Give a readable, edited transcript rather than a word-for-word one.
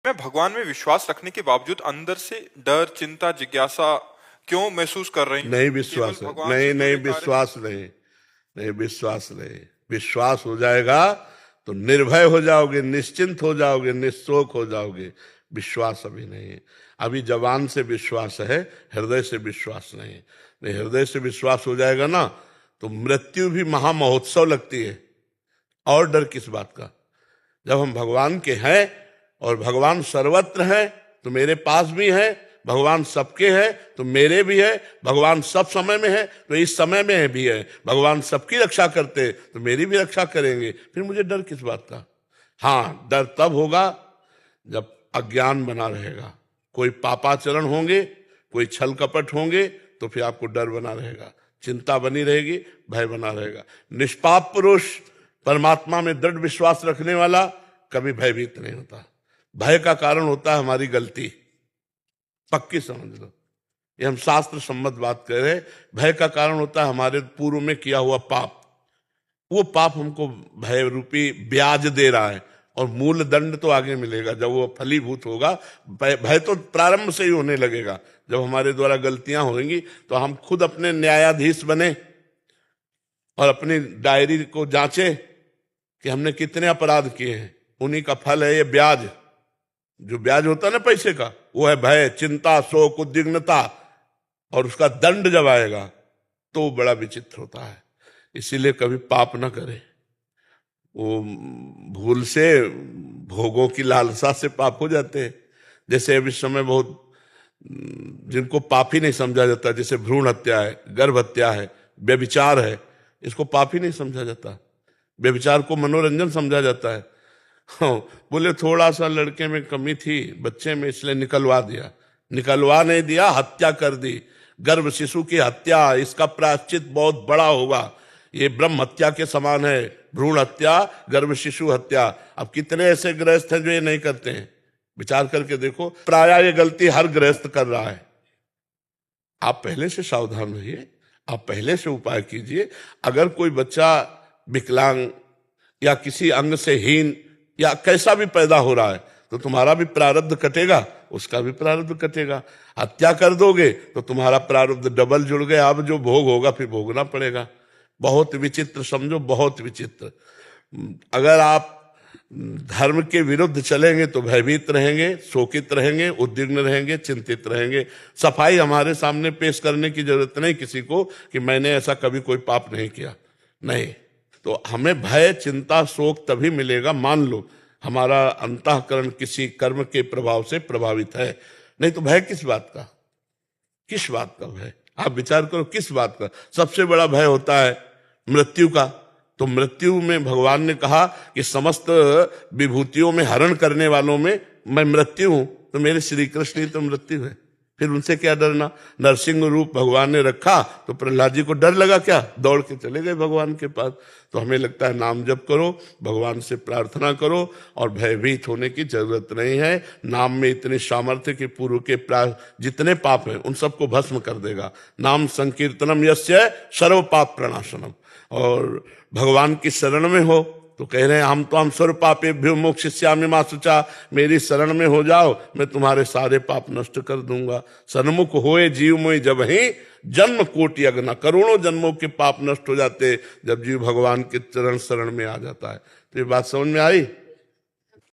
मैं भगवान में विश्वास रखने के बावजूद अंदर से डर, चिंता, जिज्ञासा क्यों महसूस कर रही हूँ? नहीं केवल विश्वास है, भगवान नहीं से नहीं जुड़े कार्य विश्वास नहीं, नहीं विश्वास नहीं। विश्वास हो जाएगा तो निर्भय हो जाओगे, निश्चिंत हो जाओगे, निशोक हो जाओगे। विश्वास अभी नहीं है, अभी जबान से विश्वास है, हृदय से विश्वास नहीं है। नहीं, हृदय से विश्वास हो जाएगा ना तो मृत्यु भी महामहोत्सव लगती है। और डर किस बात का? जब हम भगवान के हैं और भगवान सर्वत्र है तो मेरे पास भी है, भगवान सबके है तो मेरे भी है, भगवान सब समय में है तो इस समय में भी है, भगवान सबकी रक्षा करते तो मेरी भी रक्षा करेंगे। फिर मुझे डर किस बात का? हाँ, डर तब होगा जब अज्ञान बना रहेगा, कोई पापाचरण होंगे, कोई छल कपट होंगे तो फिर आपको डर बना रहेगा, चिंता बनी रहेगी, भय बना रहेगा। निष्पाप पुरुष, परमात्मा में दृढ़ विश्वास रखने वाला कभी भयभीत नहीं होता। भय का कारण होता है हमारी गलती, पक्की समझ लो, ये हम शास्त्र सम्मत बात कर रहे हैं। भय का कारण होता है हमारे पूर्व में किया हुआ पाप। वो पाप हमको भय रूपी ब्याज दे रहा है और मूल दंड तो आगे मिलेगा जब वो फलीभूत होगा। भय तो प्रारंभ से ही होने लगेगा, जब हमारे द्वारा गलतियां होंगी तो हम खुद अपने न्यायाधीश बने और अपनी डायरी को जांचे कि हमने कितने अपराध किए हैं। उन्हीं का फल है ये ब्याज। जो ब्याज होता है ना पैसे का, वो है भय, चिंता, शोक, उद्विग्नता, और उसका दंड जब आएगा तो बड़ा विचित्र होता है। इसीलिए कभी पाप ना करें। वो भूल से भोगों की लालसा से पाप हो जाते हैं। जैसे अभी समय बहुत जिनको पाप ही नहीं समझा जाता, जैसे भ्रूण हत्या है, गर्भ हत्या है, व्यभिचार है, इसको पाप ही नहीं समझा जाता। व्यभिचार को मनोरंजन समझा जाता है। हाँ, बोले थोड़ा सा लड़के में कमी थी, बच्चे में, इसलिए निकलवा दिया। निकलवा नहीं दिया, हत्या कर दी। गर्भ शिशु की हत्या, इसका प्रायश्चित बहुत बड़ा होगा। ये ब्रह्म हत्या के समान है, भ्रूण हत्या, गर्भ शिशु हत्या। अब कितने ऐसे गृहस्थ हैं जो ये नहीं करते हैं? विचार करके देखो, प्रायः ये गलती हर गृहस्थ कर रहा है। आप पहले से सावधान रहिए, आप पहले से उपाय कीजिए। अगर कोई बच्चा विकलांग या किसी अंग से हीन या कैसा भी पैदा हो रहा है तो तुम्हारा भी प्रारब्ध कटेगा, उसका भी प्रारब्ध कटेगा। हत्या कर दोगे तो तुम्हारा प्रारब्ध डबल जुड़ गया, अब जो भोग होगा फिर भोगना पड़ेगा। बहुत विचित्र, समझो बहुत विचित्र। अगर आप धर्म के विरुद्ध चलेंगे तो भयभीत रहेंगे, शोकित रहेंगे, उद्विग्न रहेंगे, चिंतित रहेंगे। सफाई हमारे सामने पेश करने की जरूरत नहीं किसी को कि मैंने ऐसा कभी कोई पाप नहीं किया, नहीं। तो हमें भय, चिंता, शोक तभी मिलेगा, मान लो हमारा अंतःकरण किसी कर्म के प्रभाव से प्रभावित है। नहीं तो भय किस बात का? किस बात का भय? आप विचार करो, किस बात का? सबसे बड़ा भय होता है मृत्यु का। तो मृत्यु में भगवान ने कहा कि समस्त विभूतियों में हरण करने वालों में मैं मृत्यु हूं, तो मेरे श्री कृष्ण ही तो मृत्यु है, फिर उनसे क्या डरना? नरसिंह रूप भगवान ने रखा तो प्रहलाद जी को डर लगा क्या? दौड़ के चले गए भगवान के पास। तो हमें लगता है नाम जप करो, भगवान से प्रार्थना करो और भयभीत होने की जरूरत नहीं है। नाम में इतनी सामर्थ्य कि पूर्व के जितने पाप हैं उन सबको भस्म कर देगा। नाम संकीर्तनम यस्य सर्व पाप प्रणाशनम। और भगवान की शरण में हो तो कह रहे हैं हम तो हम सर्व पापेभ्यो मोक्षयिष्यामि मा शुचा, मेरी शरण में हो जाओ, मैं तुम्हारे सारे पाप नष्ट कर दूंगा। सन्मुख होए जीव मोहि जब ही जन्म कोटि अगना, करोड़ों जन्मों के पाप नष्ट हो जाते जब जीव भगवान के चरण शरण में आ जाता है। तो ये बात समझ में आई?